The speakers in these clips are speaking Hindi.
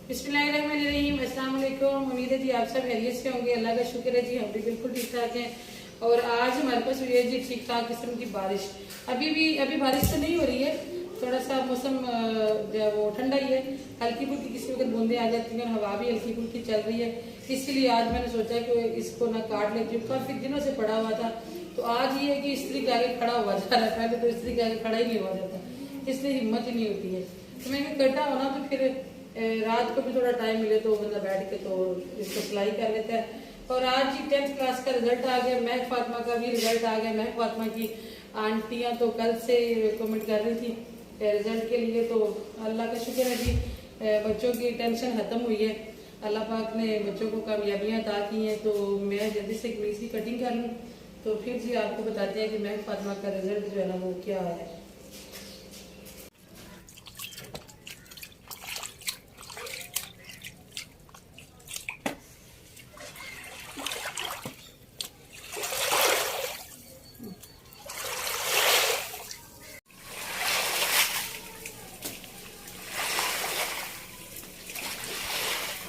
बिस्मिल्लाहिर्रहमानिर्रहीम, अस्सलाम वालेकुम। उम्मीद है जी आप सब खैरियत से होंगे। अल्लाह का शुक्र है जी, हम भी बिल्कुल ठीक ठाक हैं। और आज हमारे पास हुई है जी ठीक ठाक किस्म की बारिश। अभी बारिश तो नहीं हो रही है, थोड़ा सा मौसम जो है वो ठंडा ही है। हल्की फुल्की किसी वक्त बूंदें आ जाती हैं और हवा भी हल्की फुल्की चल रही है। इसलिए आज मैंने सोचा कि इसको ना काट लेती हूँ, काफी दिनों से पड़ा हुआ था। तो आज ये है कि स्त्री के आगे खड़ा हुआ जा रहा है, पहले तो स्त्री के आगे खड़ा ही नहीं हुआ जाता, इसलिए हिम्मत ही नहीं होती है। तो मैंने कटा होना तो फिर रात को भी थोड़ा टाइम मिले तो बंदा बैठ के तो इसको सिलाई कर लेता है। और आज जी 10th क्लास का रिजल्ट आ गया, महक फातिमा का भी रिजल्ट आ गया। महक फातिमा की आंटियां तो कल से कमेंट कर रही थी रिजल्ट के लिए, तो अल्लाह का शुक्र है जी, बच्चों की टेंशन खत्म हुई है। अल्लाह पाक ने बच्चों को कामयाबियां अता की हैं। तो मैं जल्दी से कमीज की कटिंग कर लूँ, तो फिर जी आपको बताते हैं कि महक फातिमा का रिजल्ट जो है ना वो क्या है।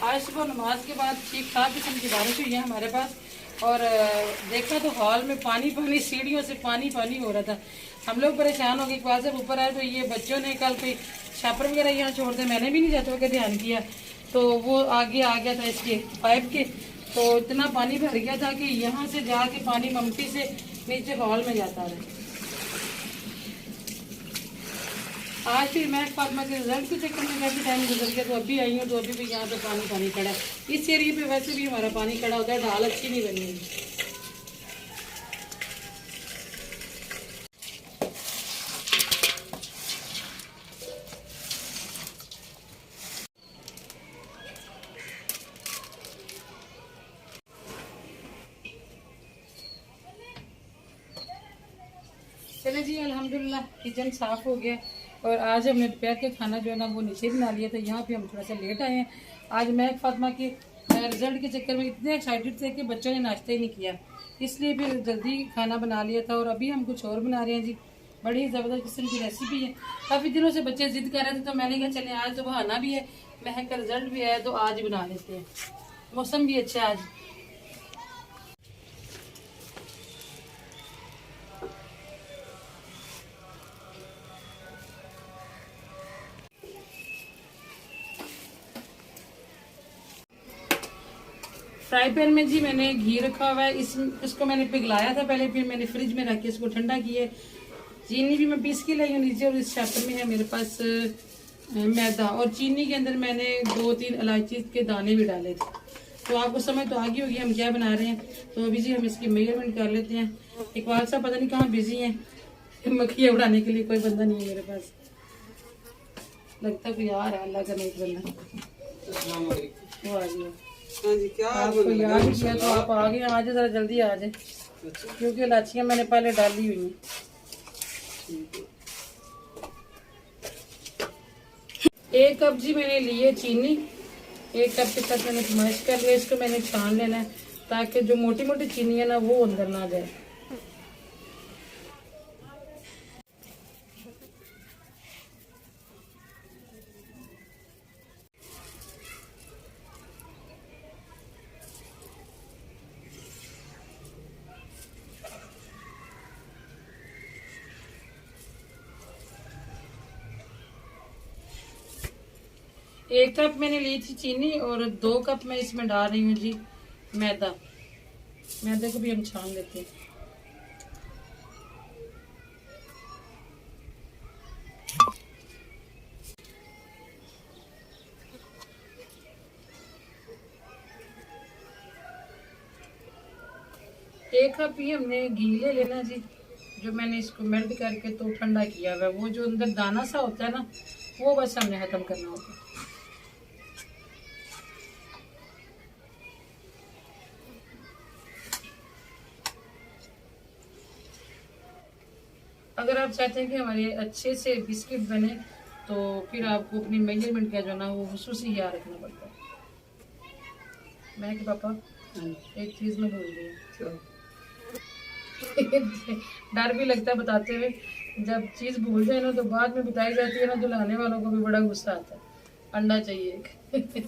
आज सुबह नमाज के बाद ठीक ठाक किस्म की बारिश हुई है हमारे पास। और देखा तो हॉल में पानी पानी, सीढ़ियों से पानी पानी हो रहा था। हम लोग परेशान हो गए। इकबाल साहब ऊपर आए तो ये बच्चों ने कल कोई छापर वगैरह यहाँ छोड़ दे, मैंने भी नहीं जाते हुए ध्यान किया, तो वो आगे आ गया था इसके पाइप के। तो इतना पानी भर गया था कि यहाँ से जाके पानी ममटी से नीचे हॉल में जाता रहा। आज फिर महक फातिमा के रिजल्ट के चक्कर में काफी टाइम गुजर गया, तो अभी आई हूँ तो अभी भी यहाँ पे पानी पानी खड़ा है। इस एरिया पे वैसे भी हमारा पानी खड़ा होता है, ढाल अच्छी नहीं बनी है। चले जी, अल्हम्दुलिल्लाह किचन साफ हो गया। और आज हमने दोपहर के खाना जो है ना वो नीचे बना लिया था। यहाँ पे हम थोड़ा सा लेट आए हैं। आज महक फातिमा के रिजल्ट के चक्कर में इतने एक्साइटेड थे कि बच्चों ने नाश्ता ही नहीं किया, इसलिए फिर जल्दी खाना बना लिया था। और अभी हम कुछ और बना रहे हैं जी, बड़ी ज़बरदस्त किस्म की रेसिपी है। काफ़ी दिनों से बच्चे जिद कर रहे थे, तो मैंने कहा चले आज तो बहाना भी है, महक का रिजल्ट भी है, तो आज बना लेते हैं। मौसम भी अच्छा है आज। फ्राई पैन में जी मैंने घी रखा हुआ है। इसको मैंने पिघलाया था पहले, फिर मैंने फ्रिज में रख के इसको ठंडा किया। चीनी भी मैं पीस के लाई हूँ नीचे, और इस शैपर में है मेरे पास मैदा। और चीनी के अंदर मैंने 2-3 इलायची के दाने भी डाले थे। तो आपको समझ तो आ गई होगी हम क्या बना रहे हैं। तो अभी जी हम इसकी मेजरमेंट कर लेते हैं। इकबाल साहब पता नहीं कहाँ बिजी हैं, मक्खियाँ उड़ाने के लिए कोई बंदा नहीं है मेरे पास। लगता कोई आ रहा है, अल्लाह का नहीं बंदा वो आ गया। आपको याद ही किया तो आप आ गए। आज जरा जल्दी आ जाए, क्योंकि इलायचियाँ मैंने पहले डाली हुई हैं। 1 कप जी मैंने लिए चीनी, 1 कप के साथ मैंने मैश कर लिया। इसको मैंने छान लेना है ताकि जो मोटी मोटी चीनी है ना वो अंदर ना जाए। एक कप मैंने ली थी चीनी, और 2 कप मैं इसमें डाल रही हूँ जी मैदा। मैदे को भी हम छान लेते हैं। एक कप ही हमने घी ले लेना जी, जो मैंने इसको मेल्ट करके तो ठंडा किया हुआ है। वो जो अंदर दाना सा होता है ना, वो बस हमने खत्म करना होता है। अगर आप चाहते हैं कि हमारे अच्छे से बिस्किट बने, तो फिर आपको अपनी मेजरमेंट का जो ना वो खुसूसी याद रखना पड़ता है। मैं कि पापा एक चीज में भूल गई, डर भी लगता है बताते हुए। जब चीज भूल जाए ना तो बाद में बताई जाती है ना, तो लाने वालों को भी बड़ा गुस्सा आता है। अंडा चाहिए एक। अच्छा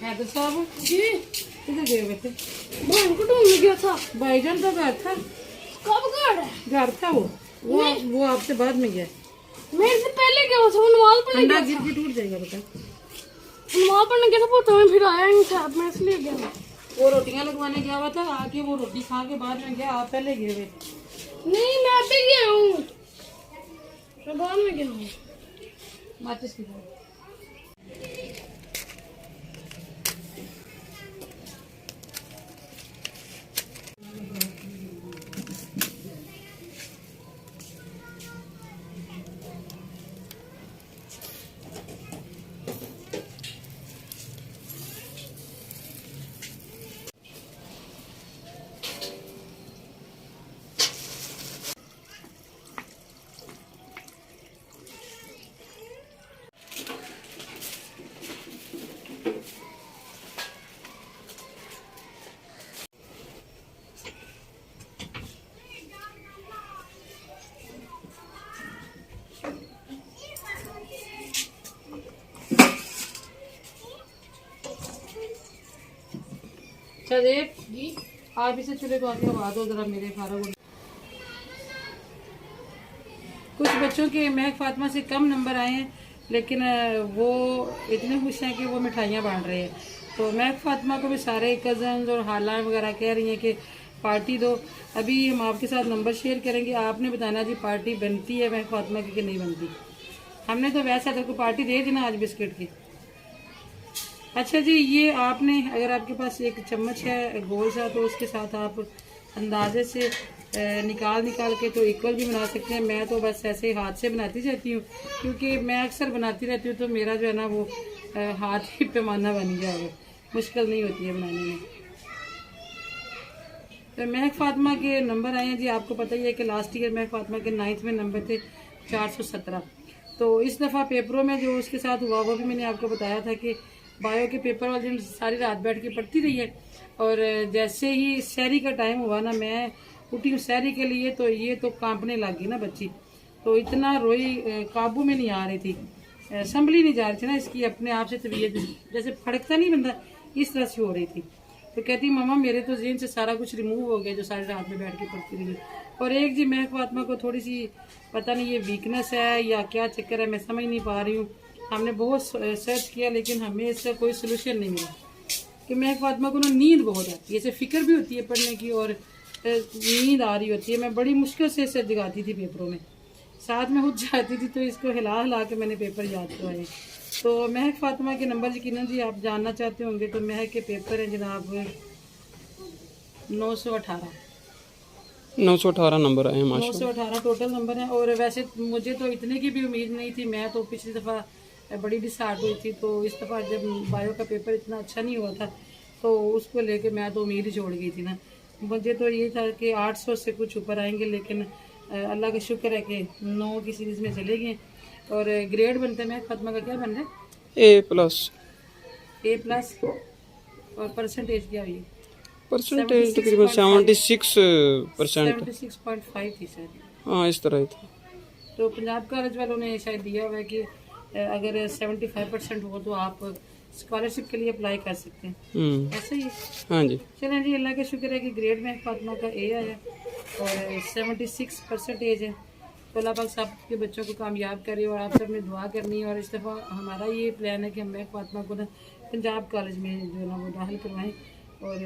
हैदर साहब जी किधर गए हुए थे? बहन को ढूंढने गया था। भाईजान तो घर था। कब घर है? घर था वो आपसे बाद में गया। मेरे से पहले गया था। वो नमाज पढ़ने अंडा गया गिर था। के टूट जाएगा बेटा। नमाज पढ़ने गया था, पोता में फिर आया नहीं था, मैं इसलिए गया। वो रोटियां लगवाने गया हुआ था, आके वो रोटी खा के बाद में गया। आप पहले गए हुए। नहीं मैं अभी गया हूँ, मैं बाद में गया हूँ। माचिस की तरह। सदेव जी आप इसे चूल्हे को आके हवा दो जरा मेरे फारग। कुछ बच्चों के महक फातिमा से कम नंबर आए हैं, लेकिन वो इतने खुश हैं कि वो मिठाइयाँ बांट रहे हैं। तो महक फातिमा को भी सारे कज़न्स और खाला वगैरह कह रही हैं कि पार्टी दो। अभी हम आपके साथ नंबर शेयर करेंगे, आपने बताना जी पार्टी बनती है महक फातिमा की कि नहीं बनती। हमने तो वैसे अगर को पार्टी दे दी ना आज बिस्किट की। अच्छा जी, ये आपने अगर आपके पास एक चम्मच है गोल सा, तो उसके साथ आप अंदाजे से निकाल के तो इक्वल भी बना सकते हैं। मैं तो बस ऐसे हाथ से बनाती रहती हूँ, क्योंकि मैं अक्सर बनाती रहती हूँ तो मेरा जो है ना वो हाथ ही पैमाना बन गया है, मुश्किल नहीं होती है बनाने में। तो महक फातिमा के नंबर आए हैं जी, आपको पता ही है कि लास्ट ईयर महक फातिमा के 9th में नंबर थे 417। तो इस दफ़ा पेपरों में जो उसके साथ हुआ वो भी मैंने आपको बताया था कि बायो के पेपर वाले दिन सारी रात बैठ के पढ़ती रही है, और जैसे ही सहरी का टाइम हुआ ना, मैं उठी हूँ सहरी के लिए, तो ये तो कांपने लगी ना बच्ची। तो इतना रोई, काबू में नहीं आ रही थी, संभली नहीं जा रही थी ना इसकी अपने आप से तबीयत, जैसे फड़कता नहीं बंदा, इस तरह से हो रही थी। तो कहती मामा मेरे तो जेहन से सारा कुछ रिमूव हो गया जो सारी रात में बैठ के पढ़ती रही। और एक जी महक फातिमा को थोड़ी सी पता नहीं ये वीकनेस है या क्या चक्कर है, मैं समझ नहीं पा रही हूँ। हमने बहुत सर्च किया लेकिन हमें इसका कोई सोल्यूशन नहीं मिला। कि महक फातिमा को ना नींद बहुत आती है, जैसे फिक्र भी होती है पढ़ने की और नींद आ रही होती है। मैं बड़ी मुश्किल से इसे जगाती थी पेपरों में, साथ में उठ जाती थी, तो इसको हिला हिला के मैंने पेपर याद करवाए। तो महक फातिमा के नंबर यकीनन जी आप जानना चाहते होंगे, तो महक के पेपर हैं जनाब 918 नंबर आए हैं माशाल्लाह। 918 टोटल नंबर हैं। और वैसे मुझे तो इतने की भी उम्मीद नहीं थी, मैं तो पिछली दफ़ा बड़ी डिसहार्ट हुई थी। तो इस दफ़ा जब बायो का पेपर इतना अच्छा नहीं हुआ था तो उसको लेके मैं तो उम्मीद ही छोड़ गई थी ना। मुझे तो ये था कि 800 से कुछ ऊपर आएंगे, लेकिन अल्लाह का शुक्र है कि 9 की सीरीज़ में चले गए। और ग्रेड बनते हैं फातिमा का क्या बन रहा है? A+ और परसेंटेज क्या हुई? परसेंटेज तकरीबन 76%। 76.5 थी सर। हाँ इस तरह ही था। तो पंजाब कॉलेज वालों ने शायद दिया हुआ है कि अगर 75% हो तो आप स्कॉलरशिप के लिए अप्लाई कर सकते हैं। ऐसा ही है। हाँ जी। चलें जी, अल्लाह का शुक्र है कि ग्रेड में फातिमा का ए आया और 76% है। तो अल्लाह पाक सब के बच्चों को कामयाब करे और आप सब ने दुआ करनी है। और इस दफ़ा हमारा ये प्लान है कि हम महक फातिमा को ना पंजाब कॉलेज में जो है ना वो दाखिल करवाएं। और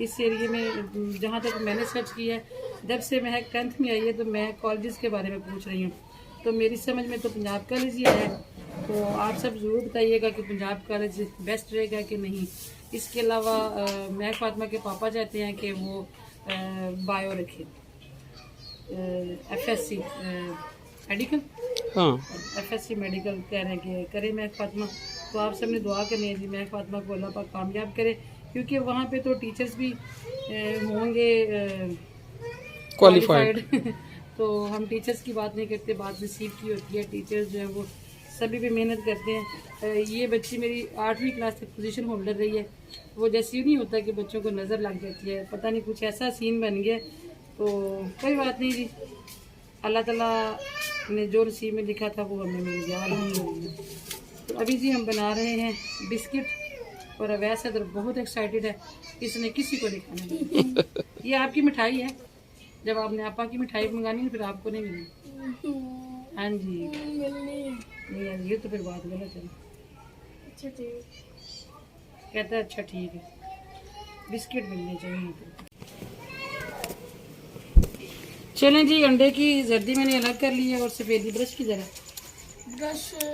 इस एरिए में जहाँ तक मैंने सर्च किया है, जब से महक 10th में आई है तो मैं कॉलेजेस के बारे में पूछ रही हूँ, तो मेरी समझ में तो पंजाब कॉलेज ही आया है। तो आप सब ज़रूर बताइएगा कि पंजाब कॉलेज बेस्ट रहेगा कि नहीं। इसके अलावा महक फातिमा के पापा चाहते हैं कि वो बायो रखे, FSC मेडिकल, हाँ FSC मेडिकल कह रहे हैं कि करे महक फातिमा। तो आप सब ने दुआ करनी है जी, महक फातिमा को अल्लाह पाक कामयाब करे, क्योंकि वहाँ पे तो टीचर्स भी होंगे क्वालिफाइड। तो हम टीचर्स की बात नहीं करते, बात नसीब की होती है। टीचर्स जो है वो सभी पे मेहनत करते हैं। ये बच्ची मेरी 8वीं क्लास तक पोजीशन होल्डर रही है। वो जैसे ही नहीं होता कि बच्चों को नज़र लग जाती है, पता नहीं कुछ ऐसा सीन बन गया। तो कोई बात नहीं जी, अल्लाह ताला ने जो नसीब में लिखा था वो हमें मिल गया अल्हम्दुलिल्लाह। तो अभी जी हम बना रहे हैं बिस्किट और वैसे तो बहुत एक्साइटेड है, इसने किसी को नहीं खाना। ये आपकी मिठाई है, जब आपने आपा की मिठाई मंगानी है फिर आपको नहीं मिली। हाँ जी, नहीं यार ये तो फिर बात गलत है। अच्छा ठीक, कहता है अच्छा ठीक है, बिस्किट मिलने चाहिए। चलें जी, अंडे की जर्दी मैंने अलग कर ली है और सफ़ेदी ब्रश की जगह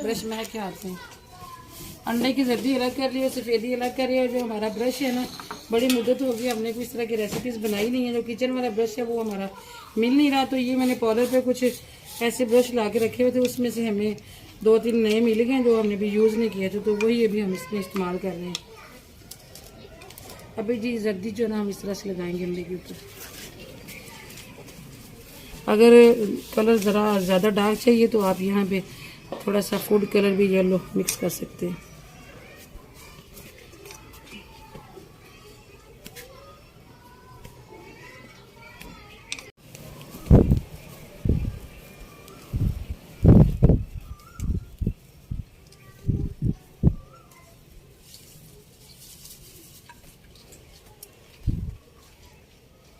ब्रश महक के हाथ में। अंडे की जर्दी अलग कर ली और सफ़ेदी अलग कर रही है। और जो हमारा ब्रश है ना, बड़ी मुद्दत हो गई हमने कोई इस तरह की रेसिपीज़ बनाई नहीं है। जो किचन वाला ब्रश है वो हमारा मिल नहीं रहा, तो ये मैंने पार्लर पे कुछ ऐसे ब्रश ला के रखे हुए थे, उसमें से हमें 2-3 नए मिल गए जो हमने भी यूज़ नहीं किए थे, तो वही अभी हम इसमें इस्तेमाल कर रहे हैं। अभी जी जर्दी जो ना हम इस तरह से लगाएंगे अंडे के ऊपर। अगर कलर ज़रा ज़्यादा डार्क चाहिए तो आप यहाँ पे थोड़ा सा फूड कलर भी येलो मिक्स कर सकते हैं।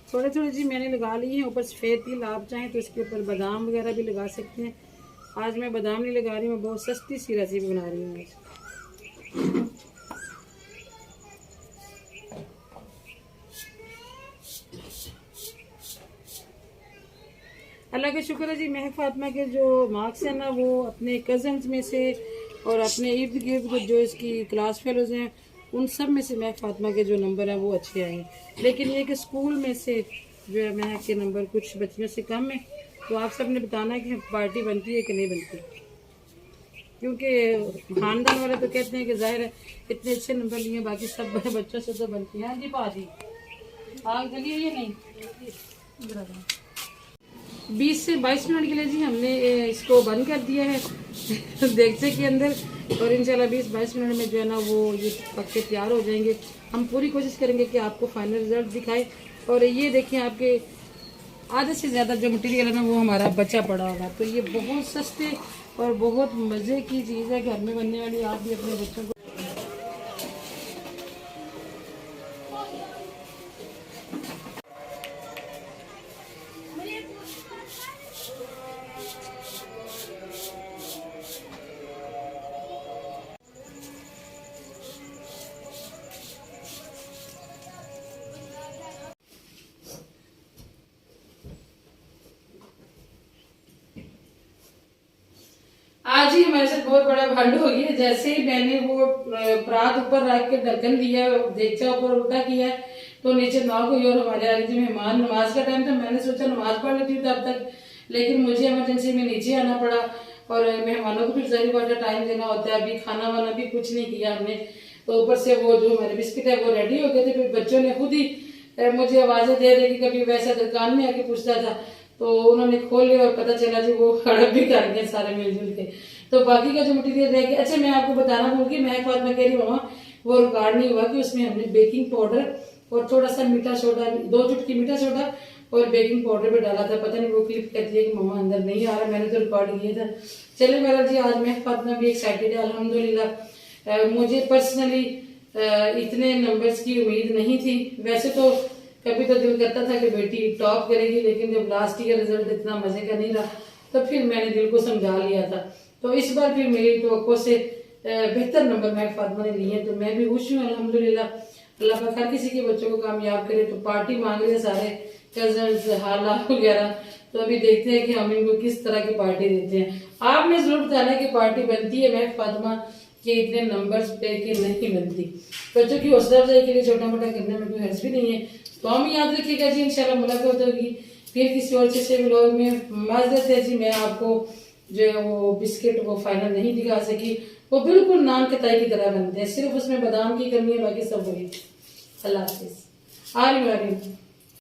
थोड़े थोड़े जी मैंने लगा लिए हैं ऊपर सफ़ेद तिल। आप चाहें तो इसके ऊपर बादाम वगैरह भी लगा सकते हैं। आज मैं बादाम नहीं लगा रही, मैं बहुत सस्ती सी रेसिपी बना रही हूँ आज। अल्लाह का शुक्र है जी, महक फातिमा के जो मार्क्स हैं ना वो अपने कज़न्स में से और अपने इर्द गिर्द जो इसकी क्लास फेलोज़ हैं उन सब में से महक फातिमा के जो नंबर हैं वो अच्छे आए हैं। लेकिन ये कि स्कूल में से जो है महक के नंबर कुछ बच्चियों से कम है। तो आप सब ने बताना है कि पार्टी बनती है कि नहीं बनती, क्योंकि खानदान वाले तो कहते हैं कि जाहिर है इतने अच्छे नंबर लिए बाकी सब बच्चों से तो बनती है। हाँ जी पाजी, आग जली है या नहीं? 20 से 22 मिनट के लिए जी हमने इसको बंद कर दिया है देगचे के अंदर, और इंशाल्लाह 20-22 मिनट में जो है ना वो ये पक के तैयार हो जाएंगे। हम पूरी कोशिश करेंगे कि आपको फाइनल रिजल्ट दिखाए। और ये देखिए आपके आधे से ज़्यादा जो मटेरियल है ना वो हमारा बचा पड़ा होगा। तो ये बहुत सस्ते और बहुत मज़े की चीज़ है, घर में बनने वाली। आप भी अपने बच्चों को आज ही हमारे साथ बहुत बड़ा भंड हो गया। जैसे ही मैंने वो परात ऊपर रख के ढक्कन दिया, देगचा ऊपर उल्टा किया, तो नीचे नॉक हुई और हमारे आगे जो मेहमान, नमाज का टाइम था, मैंने सोचा नमाज पढ़ लेती हूँ तब तक, लेकिन मुझे इमरजेंसी में नीचे आना पड़ा और मेहमानों को फिर जाहिर बात है टाइम देना होता है। अभी खाना वाना भी कुछ नहीं किया हमने, तो ऊपर से वो जो हमारे बिस्किट है वो रेडी हो गए थे। फिर बच्चों ने खुद ही मुझे आवाजें दे रही, कभी वैसा दुकान में आके पूछता था, तो उन्होंने खोल लिया और पता चला जी वो हड़प भी कर गए सारे मिलजुल के। तो बाकी का जो मटीरियल रह गया, अच्छा मैं आपको बताना भूल गई, महक फातिमा कह रही मामा वो रिकॉर्ड नहीं हुआ कि उसमें हमने बेकिंग पाउडर और थोड़ा सा मीठा सोडा, 2 चुटकी मीठा सोडा और बेकिंग पाउडर भी डाला था। पता नहीं वो क्लिप कहती है कि मम्मा अंदर नहीं आ रहा, मैंने तो रिकॉर्ड किया था। चले मेरा जी आज मैं फातिमा भी एक्साइटेड है अल्हम्दुलिल्लाह। मुझे पर्सनली इतने नंबर्स की उम्मीद नहीं थी। वैसे तो कभी तो दिल करता था कि बेटी टॉप करेगी, लेकिन जब लास्ट ईयर रिजल्ट इतना मजे का नहीं रहा तो फिर मैंने दिल को समझा लिया था। तो इस बार फिर मेरी तो से बेहतर नंबर मैं फातिमा ने लिए, तो मैं भी खुश हूँ अल्हम्दुलिल्लाह। अल्लाह पाक हर किसी के बच्चों को कामयाब करे। तो पार्टी मांग रहे हैं सारे कजन्स हाला वगैरह, तो अभी देखते हैं कि हम इनको किस तरह की पार्टी देते हैं। आपने जरूर बताना कि पार्टी बनती है मैं फातिमा के इतने नंबर्स पे कि नहीं बनती। बच्चों की हौसला अफजाई के लिए छोटा मोटा करने में कोई हर्ज भी नहीं है। तो हम याद रखिएगा जी, इंशाल्लाह मुलाकात होगी फिर किसी और से व्लॉग में। माजरत है जी, मैं आपको जो है वो बिस्किट वो फाइनल नहीं दिखा सकी। वो बिल्कुल नान कताई की तरह बनते हैं, सिर्फ उसमें बादाम की कमी है, बाकी सब वही। अल्लाह हाफिज। आ रही